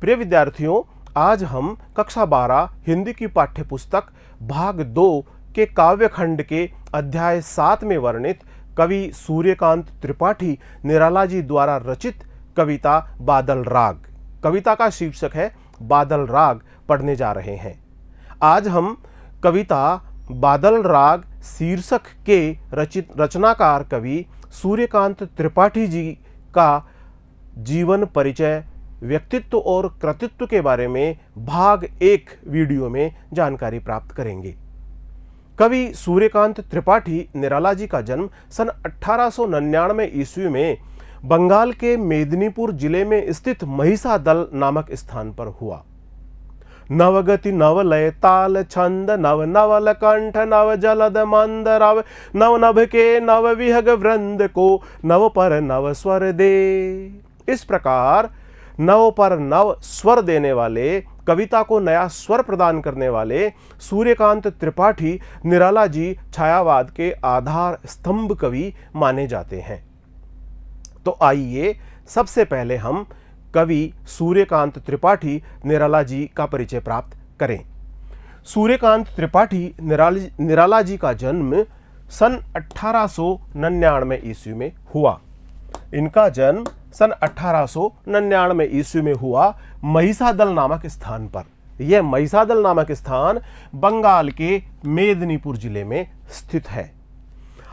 प्रिय विद्यार्थियों, आज हम कक्षा 12 हिंदी की पाठ्य पुस्तक भाग 2 के काव्यखंड के अध्याय 7 में वर्णित कवि सूर्यकांत त्रिपाठी निराला जी द्वारा रचित कविता बादल राग, कविता का शीर्षक है बादल राग, पढ़ने जा रहे हैं। आज हम कविता बादल राग शीर्षक के रचनाकार कवि सूर्यकांत त्रिपाठी जी का जीवन परिचय, व्यक्तित्व और कृतित्व के बारे में भाग 1 वीडियो में जानकारी प्राप्त करेंगे। कवि सूर्यकांत त्रिपाठी निराला जी का जन्म सन 1899 ईस्वी में बंगाल के मेदिनीपुर जिले में स्थित महिषादल नामक स्थान पर हुआ। नवगति नवलय ताल छंद नव नवल कंठ नव जलद मंद रव नव नभ के नव विहग वृंद को नव पर नव स्वर दे। इस प्रकार नव पर नव स्वर देने वाले, कविता को नया स्वर प्रदान करने वाले सूर्यकांत त्रिपाठी निराला जी छायावाद के आधार स्तंभ कवि माने जाते हैं। तो आइए सबसे पहले हम कवि सूर्यकांत त्रिपाठी निराला जी का परिचय प्राप्त करें। सूर्यकांत त्रिपाठी निराला जी का जन्म सन 1899 ईस्वी में हुआ। इनका जन्म सन 1899 ईस्वी में हुआ महिषादल नामक स्थान पर। यह महिषादल नामक स्थान बंगाल के मेदिनीपुर जिले में स्थित है।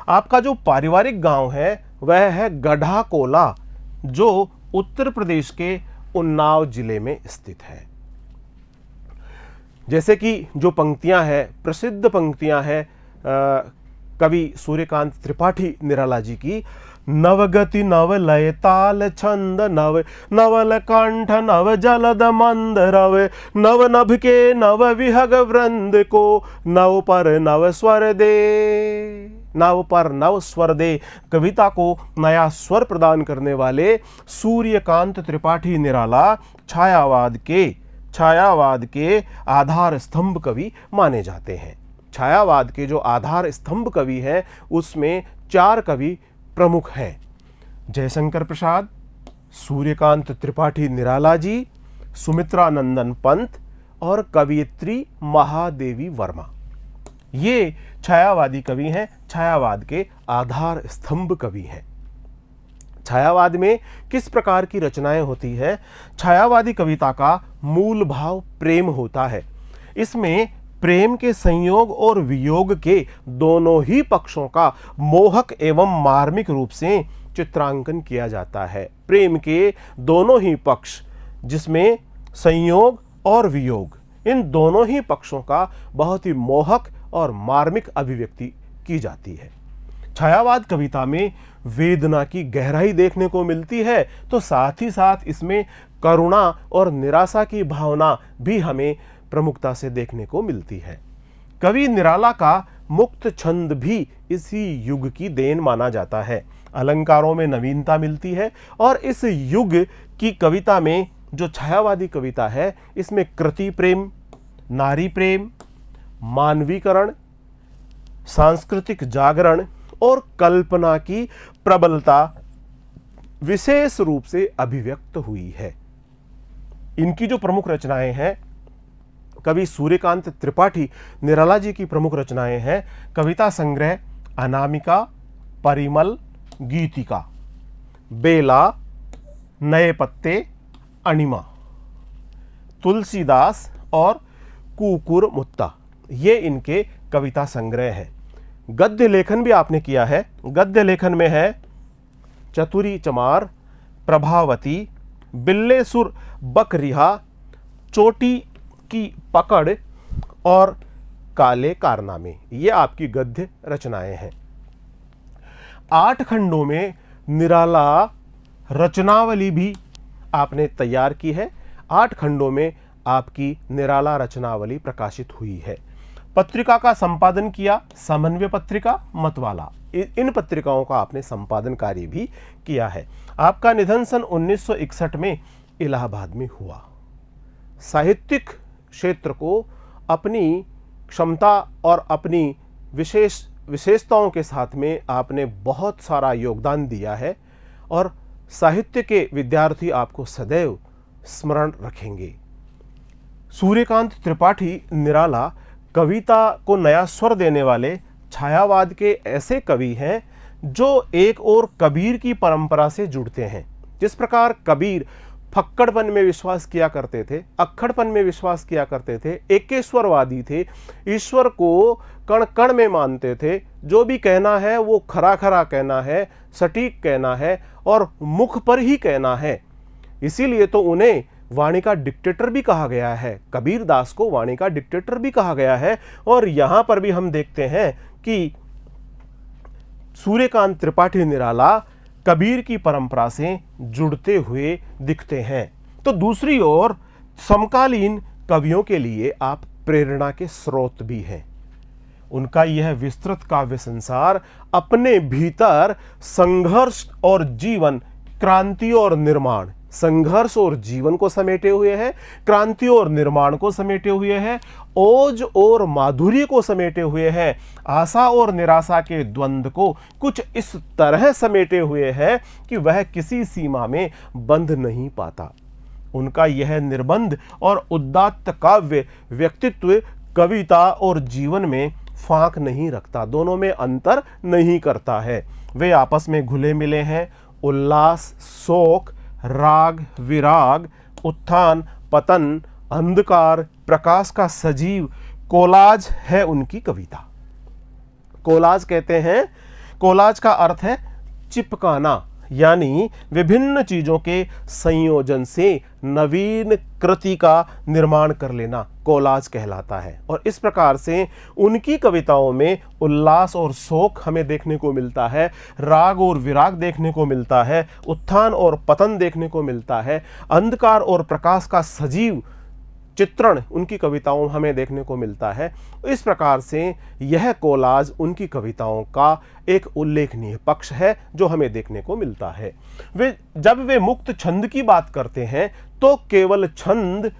आपका जो पारिवारिक गांव है वह है गढ़ाकोला, जो उत्तर प्रदेश के उन्नाव जिले में स्थित है। जैसे कि जो पंक्तियां हैं, प्रसिद्ध पंक्तियां हैं कवि सूर्यकांत त्रिपाठी निराला जी की, नवगति नव लय ताल छंद नव नवल कंठ नव जलद मंद रव नव नभ के नव विहग वृंद को नव पर नव स्वर दे। नव पर नव स्वर दे, कविता को नया स्वर प्रदान करने वाले सूर्यकांत त्रिपाठी निराला छायावाद के आधार स्तंभ कवि माने जाते हैं। छायावाद के जो आधार स्तंभ कवि हैं उसमें 4 कवि प्रमुख हैं: जयशंकर प्रसाद, सूर्यकांत त्रिपाठी निराला जी, सुमित्रा नंदन पंत और कवयित्री महादेवी वर्मा। ये छायावादी कवि हैं, छायावाद के आधार स्तंभ कवि हैं। छायावाद में किस प्रकार की रचनाएं होती है? छायावादी कविता का मूल भाव प्रेम होता है। इसमें प्रेम के संयोग और वियोग के दोनों ही पक्षों का मोहक एवं मार्मिक रूप से चित्रांकन किया जाता है। प्रेम के दोनों ही पक्ष, जिसमें संयोग और वियोग, इन दोनों ही पक्षों का बहुत ही मोहक और मार्मिक अभिव्यक्ति की जाती है। छायावाद कविता में वेदना की गहराई देखने को मिलती है, तो साथ ही साथ इसमें करुणा और निराशा की भावना भी हमें प्रमुखता से देखने को मिलती है। कवि निराला का मुक्त छंद भी इसी युग की देन माना जाता है। अलंकारों में नवीनता मिलती है और इस युग की कविता में जो छायावादी कविता है, इसमें कृति प्रेम, नारी प्रेम, मानवीकरण, सांस्कृतिक जागरण और कल्पना की प्रबलता विशेष रूप से अभिव्यक्त हुई है। इनकी जो प्रमुख रचनाएं हैं, कवि सूर्यकांत त्रिपाठी निराला जी की प्रमुख रचनाएं हैं कविता संग्रह अनामिका, परिमल, गीतिका, बेला, नए पत्ते, अणिमा, तुलसीदास और कुकुर मुत्ता। ये इनके कविता संग्रह हैं। गद्य लेखन भी आपने किया है। गद्य लेखन में है चतुरी चमार, प्रभावती, बिल्ले सुर बकरिहा, चोटी की पकड़ और काले कारनामे। ये आपकी गद्य रचनाएं हैं। 8 खंडों में निराला रचनावली भी आपने तैयार की है। 8 खंडों में आपकी निराला रचनावली प्रकाशित हुई है। पत्रिका का संपादन किया समन्वय पत्रिका मतवाला। इन पत्रिकाओं का आपने संपादन कार्य भी किया है। आपका निधन सन 1961 में इलाहाबाद में हुआ। साहित्यिक क्षेत्र को अपनी क्षमता और अपनी विशेषताओं के साथ में आपने बहुत सारा योगदान दिया है और साहित्य के विद्यार्थी आपको सदैव स्मरण रखेंगे। सूर्यकांत त्रिपाठी निराला कविता को नया स्वर देने वाले छायावाद के ऐसे कवि हैं जो एक और कबीर की परंपरा से जुड़ते हैं। जिस प्रकार कबीर फक्कड़पन में विश्वास किया करते थे, अक्खड़पन में विश्वास किया करते थे, एकेश्वरवादी थे, ईश्वर को कण कण में मानते थे, जो भी कहना है वो खरा खरा कहना है, सटीक कहना है और मुख पर ही कहना है। इसीलिए तो उन्हें वाणी का डिक्टेटर भी कहा गया है, कबीर दास को वाणी का डिक्टेटर भी कहा गया है। और यहां पर भी हम देखते हैं कि सूर्यकांत त्रिपाठी निराला कबीर की परंपरा से जुड़ते हुए दिखते हैं। तो दूसरी ओर समकालीन कवियों के लिए आप प्रेरणा के स्रोत भी हैं। उनका यह विस्तृत काव्य संसार अपने भीतर संघर्ष और जीवन, क्रांति और निर्माण, संघर्ष और जीवन को समेटे हुए है, क्रांति और निर्माण को समेटे हुए है, ओज और माधुर्य को समेटे हुए है, आशा और निराशा के द्वंद्व को कुछ इस तरह समेटे हुए है कि वह किसी सीमा में बंध नहीं पाता। उनका यह निर्बंध और उदात्त काव्य व्यक्तित्व, कविता और जीवन में फांक नहीं रखता, दोनों में अंतर नहीं करता है। वे आपस में घुले मिले हैं। उल्लास, शोक, राग, विराग, उत्थान, पतन, अंधकार, प्रकाश का सजीव कोलाज है उनकी कविता। कोलाज कहते हैं, कोलाज का अर्थ है चिपकाना, यानी विभिन्न चीजों के संयोजन से नवीन कृति का निर्माण कर लेना कोलाज कहलाता है। और इस प्रकार से उनकी कविताओं में उल्लास और शोक हमें देखने को मिलता है, राग और विराग देखने को मिलता है, उत्थान और पतन देखने को मिलता है, अंधकार और प्रकाश का सजीव चित्रण उनकी कविताओं में हमें देखने को मिलता है। इस प्रकार से यह कोलाज उनकी कविताओं का एक उल्लेखनीय पक्ष है जो हमें देखने को मिलता है। जब वे मुक्त छंद की बात करते हैं तो केवल छंद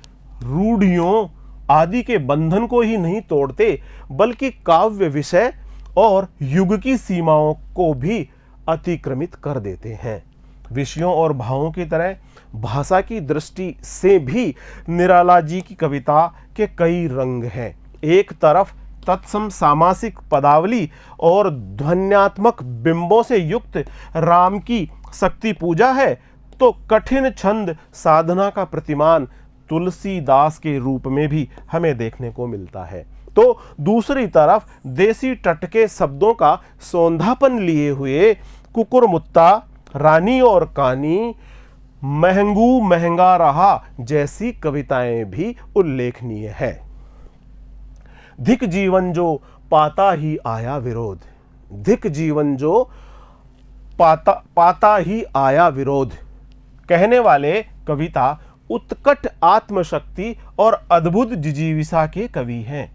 रूढ़ियों आदि के बंधन को ही नहीं तोड़ते, बल्कि काव्य विषय और युग की सीमाओं को भी अतिक्रमित कर देते हैं। विषयों और भावों की तरह भाषा की दृष्टि से भी निराला जी की कविता के कई रंग हैं। एक तरफ तत्सम सामासिक पदावली और ध्वन्यात्मक बिंबों से युक्त राम की शक्ति पूजा है, तो कठिन छंद साधना का प्रतिमान तुलसीदास के रूप में भी हमें देखने को मिलता है। तो दूसरी तरफ देसी टटके शब्दों का सौंधापन लिए हुए कुकुरमुत्ता, रानी और कानी, महंगू महंगा रहा जैसी कविताएं भी उल्लेखनीय है। धिक जीवन जो पाता ही आया विरोध, धिक जीवन जो पाता ही आया विरोध कहने वाले कविता उत्कट आत्मशक्ति और अद्भुत जिजीविसा के कवि हैं।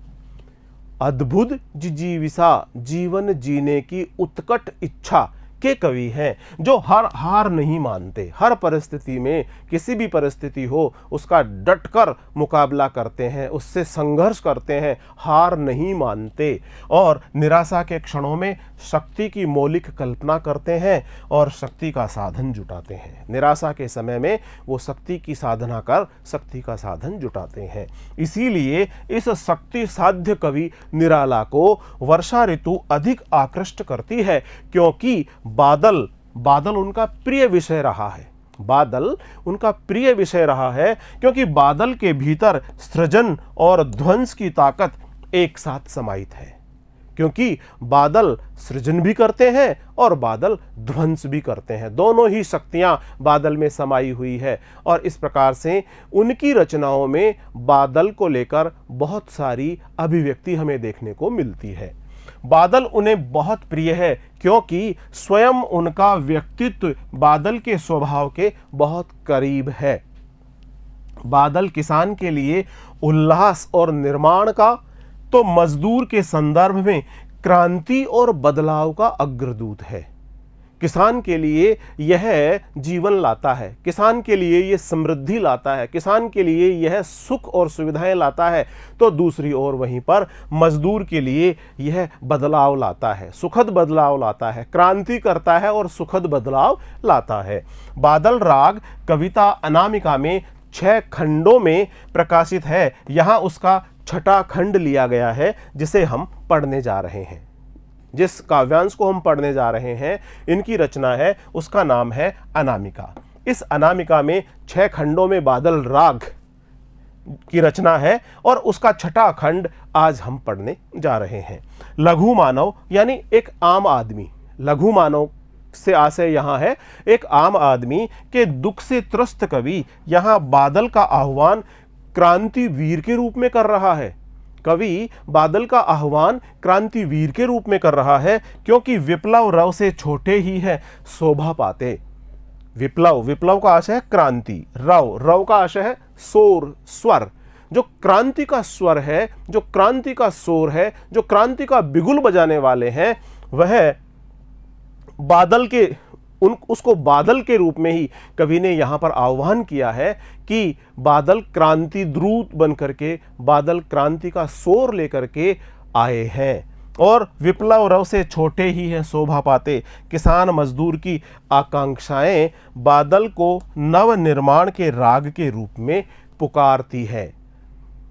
अद्भुत जिजीविसा, जीवन जीने की उत्कट इच्छा के कवि हैं, जो हार नहीं मानते। हर परिस्थिति में, किसी भी परिस्थिति हो, उसका डटकर मुकाबला करते हैं, उससे संघर्ष करते हैं, हार नहीं मानते और निराशा के क्षणों में शक्ति की मौलिक कल्पना करते हैं और शक्ति का साधन जुटाते हैं। निराशा के समय में वो शक्ति की साधना कर शक्ति का साधन जुटाते हैं। इसीलिए इस शक्ति साध्य कवि निराला को वर्षा ऋतु अधिक आकृष्ट करती है, क्योंकि बादल उनका प्रिय विषय रहा है। बादल उनका प्रिय विषय रहा है क्योंकि बादल के भीतर सृजन और ध्वंस की ताकत एक साथ समाहित है, क्योंकि बादल सृजन भी करते हैं और बादल ध्वंस भी करते हैं। दोनों ही शक्तियां बादल में समाई हुई है और इस प्रकार से उनकी रचनाओं में बादल को लेकर बहुत सारी अभिव्यक्ति हमें देखने को मिलती है। बादल उन्हें बहुत प्रिय है क्योंकि स्वयं उनका व्यक्तित्व बादल के स्वभाव के बहुत करीब है। बादल किसान के लिए उल्लास और निर्माण का, तो मजदूर के संदर्भ में क्रांति और बदलाव का अग्रदूत है। किसान के लिए यह जीवन लाता है, किसान के लिए यह समृद्धि लाता है, किसान के लिए यह सुख और सुविधाएं लाता है, तो दूसरी ओर वहीं पर मजदूर के लिए यह बदलाव लाता है, सुखद बदलाव लाता है, क्रांति करता है और सुखद बदलाव लाता है। बादल राग कविता अनामिका में 6 खंडों में प्रकाशित है। यहां उसका छठा खंड लिया गया है जिसे हम पढ़ने जा रहे हैं। जिस काव्यांश को हम पढ़ने जा रहे हैं, इनकी रचना है, उसका नाम है अनामिका। इस अनामिका में 6 खंडों में बादल राग की रचना है और उसका छठा खंड आज हम पढ़ने जा रहे हैं। लघु मानव यानी एक आम आदमी, लघु मानव से आशय यहां है एक आम आदमी के दुख से त्रस्त कवि यहां बादल का आह्वान क्रांतिवीर के रूप में कर रहा है। कवि बादल का आह्वान क्रांतिवीर के रूप में कर रहा है, क्योंकि विप्लव रव से छोटे ही है शोभा पाते। विप्लव, विप्लव का आशय है क्रांति, रव, रव का आशय है शोर, स्वर। जो क्रांति का स्वर है, जो क्रांति का शोर है, जो क्रांति का बिगुल बजाने वाले हैं, वह बादल के उसको बादल के रूप में ही कवि ने यहां पर आह्वान किया है कि बादल क्रांति द्रूत बन करके, बादल क्रांति का शोर लेकर के आए हैं और विप्लव रव से छोटे ही हैं शोभा पाते। किसान मजदूर की आकांक्षाएं बादल को नव निर्माण के राग के रूप में पुकारती है।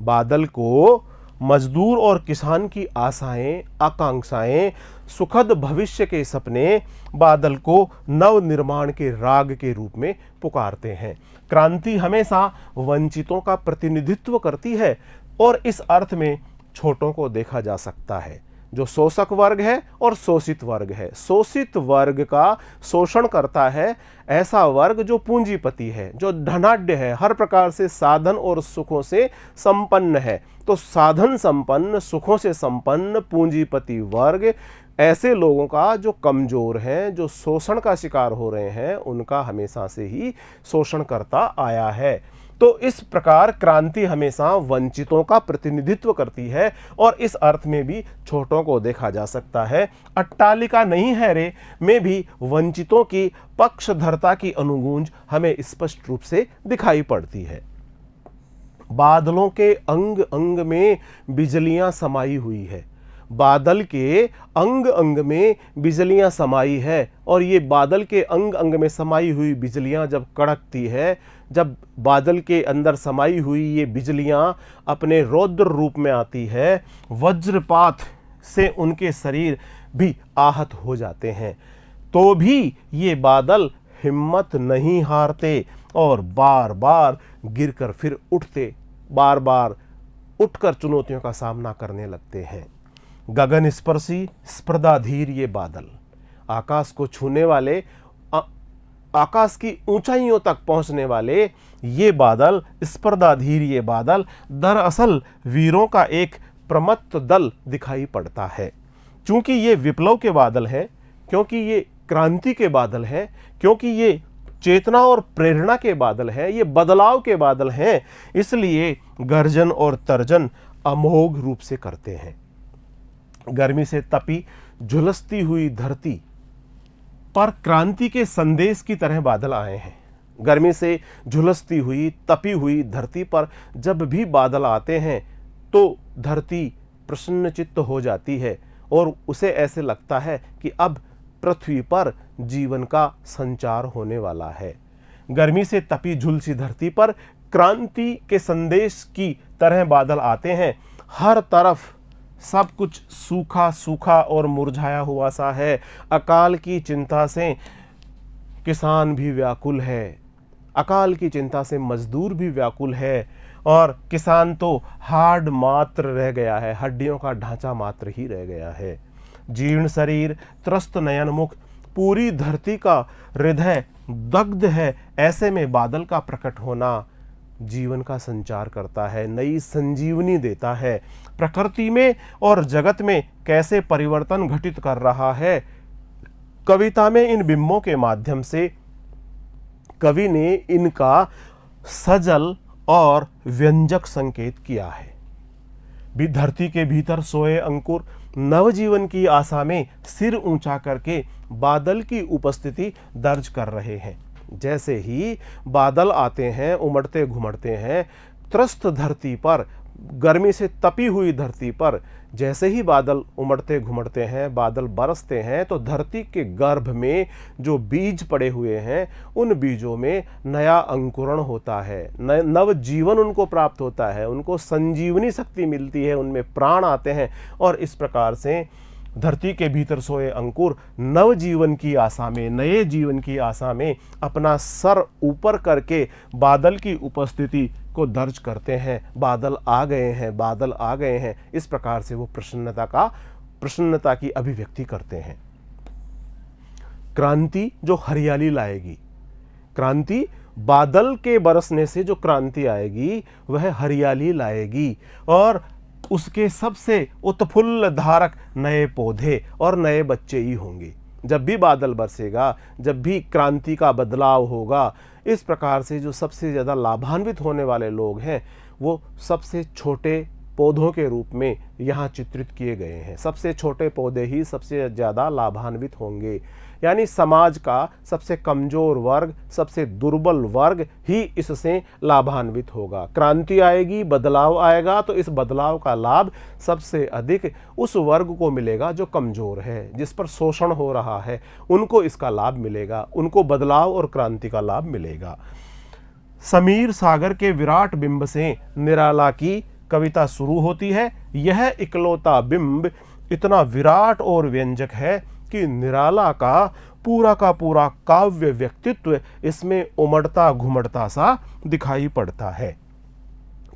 बादल को मजदूर और किसान की आशाएं, आकांक्षाएं, सुखद भविष्य के सपने बादल को नव निर्माण के राग के रूप में पुकारते हैं। क्रांति हमेशा वंचितों का प्रतिनिधित्व करती है और इस अर्थ में छोटों को देखा जा सकता है, जो शोषक वर्ग है और शोषित वर्ग है। शोषित वर्ग का शोषण करता है ऐसा वर्ग जो पूंजीपति है, जो धनाढ्य है, हर प्रकार से साधन और सुखों से संपन्न है। तो साधन संपन्न, सुखों से संपन्न पूंजीपति वर्ग ऐसे लोगों का जो कमजोर हैं, जो शोषण का शिकार हो रहे हैं, उनका हमेशा से ही शोषण करता आया है। तो इस प्रकार क्रांति हमेशा वंचितों का प्रतिनिधित्व करती है और इस अर्थ में भी छोटों को देखा जा सकता है। अट्टालिका नहीं है रे में भी वंचितों की पक्षधरता की अनुगूंज हमें स्पष्ट रूप से दिखाई पड़ती है। बादलों के अंग अंग में बिजलियां समाई हुई है, बादल के अंग अंग में बिजलियां समाई है और ये बादल के अंग अंग में समाई हुई बिजलियां जब कड़कती है, जब बादल के अंदर समाई हुई ये बिजलियां अपने रौद्र रूप में आती है, वज्रपात से उनके शरीर भी आहत हो जाते हैं, तो भी ये बादल हिम्मत नहीं हारते और बार बार गिरकर फिर उठते, बार बार उठकर चुनौतियों का सामना करने लगते हैं। गगन स्पर्शी स्पर्धाधीर ये बादल, आकाश को छूने वाले, आकाश की ऊंचाइयों तक पहुंचने वाले ये बादल, स्पर्धाधीर ये बादल दरअसल वीरों का एक प्रमत्त दल दिखाई पड़ता है। क्योंकि ये विप्लव के बादल हैं, क्योंकि ये क्रांति के बादल हैं, क्योंकि ये चेतना और प्रेरणा के बादल हैं, ये बदलाव के बादल हैं, इसलिए गर्जन और तर्जन अमोघ रूप से करते हैं। गर्मी से तपी झुलसती हुई धरती पर क्रांति के संदेश की तरह बादल आए हैं। गर्मी से झुलसती हुई, तपी हुई धरती पर जब भी बादल आते हैं तो धरती प्रसन्नचित्त हो जाती है और उसे ऐसे लगता है कि अब पृथ्वी पर जीवन का संचार होने वाला है। गर्मी से तपी झुलसी धरती पर क्रांति के संदेश की तरह बादल आते हैं। हर तरफ सब कुछ सूखा सूखा और मुरझाया हुआ सा है। अकाल की चिंता से किसान भी व्याकुल है, अकाल की चिंता से मजदूर भी व्याकुल है और किसान तो हाड़ मात्र रह गया है, हड्डियों का ढांचा मात्र ही रह गया है। जीर्ण शरीर, त्रस्त नयन मुख, पूरी धरती का हृदय दग्ध है। ऐसे में बादल का प्रकट होना जीवन का संचार करता है, नई संजीवनी देता है। प्रकृति में और जगत में कैसे परिवर्तन घटित कर रहा है, कविता में इन बिंबों के माध्यम से कवि ने इनका सजल और व्यंजक संकेत किया है। भी धरती के भीतर सोए अंकुर नवजीवन की आशा में सिर ऊंचा करके बादल की उपस्थिति दर्ज कर रहे हैं। जैसे ही बादल आते हैं, उमड़ते घुमड़ते हैं, त्रस्त धरती पर गर्मी से तपी हुई धरती पर जैसे ही बादल उमड़ते घुमड़ते हैं, बादल बरसते हैं, तो धरती के गर्भ में जो बीज पड़े हुए हैं उन बीजों में नया अंकुरण होता है, नव जीवन उनको प्राप्त होता है, उनको संजीवनी शक्ति मिलती है, उनमें प्राण आते हैं और इस प्रकार से धरती के भीतर सोए अंकुर नव जीवन की आशा में, नए जीवन की आशा में अपना सर ऊपर करके बादल की उपस्थिति को दर्ज करते हैं। बादल आ गए हैं, बादल आ गए हैं, इस प्रकार से वो प्रसन्नता की अभिव्यक्ति करते हैं। क्रांति जो हरियाली लाएगी, क्रांति बादल के बरसने से जो क्रांति आएगी वह हरियाली लाएगी और उसके सबसे उत्फुल्ल धारक नए पौधे और नए बच्चे ही होंगे। जब भी बादल बरसेगा, जब भी क्रांति का बदलाव होगा, इस प्रकार से जो सबसे ज़्यादा लाभान्वित होने वाले लोग हैं वो सबसे छोटे पौधों के रूप में यहाँ चित्रित किए गए हैं। सबसे छोटे पौधे ही सबसे ज़्यादा लाभान्वित होंगे, यानी समाज का सबसे कमज़ोर वर्ग, सबसे दुर्बल वर्ग ही इससे लाभान्वित होगा। क्रांति आएगी, बदलाव आएगा, तो इस बदलाव का लाभ सबसे अधिक उस वर्ग को मिलेगा जो कमज़ोर है, जिस पर शोषण हो रहा है, उनको इसका लाभ मिलेगा, उनको बदलाव और क्रांति का लाभ मिलेगा। समीर सागर के विराट बिंब से निराला की कविता शुरू होती है। यह इकलौता बिंब इतना विराट और व्यंजक है कि निराला का पूरा काव्य व्यक्तित्व इसमें उमड़ता घुमड़ता सा दिखाई पड़ता है।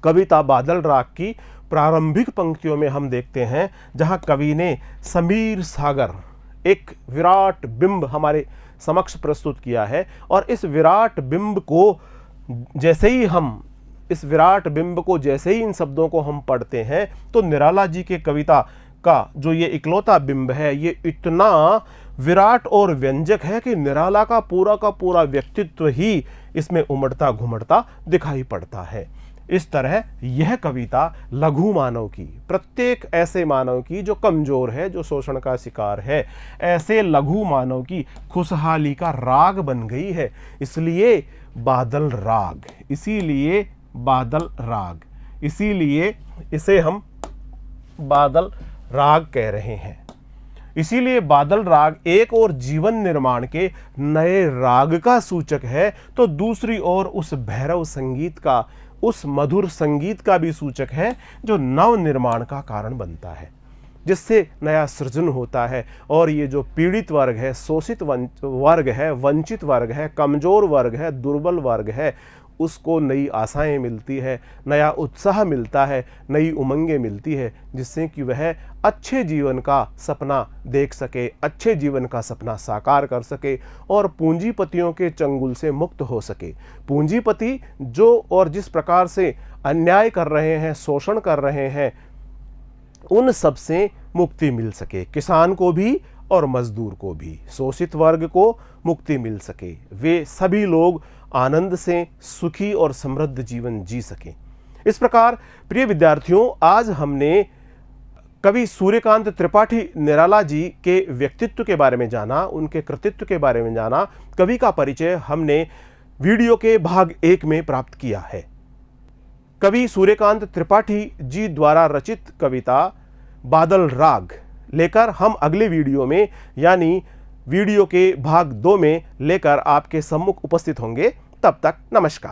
कविता बादल राग की प्रारंभिक पंक्तियों में हम देखते हैं जहां कवि ने समीर सागर, एक विराट बिंब हमारे समक्ष प्रस्तुत किया है और इस विराट बिंब को जैसे ही इन शब्दों को हम पढ़ते हैं तो निराला जी के कविता का जो ये इकलौता बिंब है ये इतना विराट और व्यंजक है कि निराला का पूरा व्यक्तित्व ही इसमें उमड़ता घुमड़ता दिखाई पड़ता है। इस तरह यह कविता लघु मानव की, प्रत्येक ऐसे मानव की जो कमज़ोर है, जो शोषण का शिकार है, ऐसे लघु मानव की खुशहाली का राग बन गई है। इसलिए बादल राग, इसीलिए इसे हम बादल राग कह रहे हैं। इसीलिए बादल राग एक और जीवन निर्माण के नए राग का सूचक है, तो दूसरी ओर उस भैरव संगीत का, उस मधुर संगीत का भी सूचक है जो नव निर्माण का कारण बनता है, जिससे नया सृजन होता है। और ये जो पीड़ित वर्ग है, शोषित वर्ग है, वंचित वर्ग है, कमज़ोर वर्ग है, दुर्बल वर्ग है, उसको नई आशाएं मिलती है, नया उत्साह मिलता है, नई उमंगें मिलती है, जिससे कि वह अच्छे जीवन का सपना देख सके, अच्छे जीवन का सपना साकार कर सके और पूंजीपतियों के चंगुल से मुक्त हो सके। पूंजीपति जो और जिस प्रकार से अन्याय कर रहे हैं, शोषण कर रहे हैं, उन सब से मुक्ति मिल सके, किसान को भी और मजदूर को भी, शोषित वर्ग को मुक्ति मिल सके, वे सभी लोग आनंद से सुखी और समृद्ध जीवन जी सकें। इस प्रकार प्रिय विद्यार्थियों, आज हमने कवि सूर्यकांत त्रिपाठी निराला जी के व्यक्तित्व के बारे में जाना, उनके कृतित्व के बारे में जाना। कवि का परिचय हमने वीडियो के भाग 1 में प्राप्त किया है। कवि सूर्यकांत त्रिपाठी जी द्वारा रचित कविता बादल राग लेकर हम अगले वीडियो में, यानी वीडियो के भाग 2 में लेकर आपके सम्मुख उपस्थित होंगे। तब तक नमस्कार।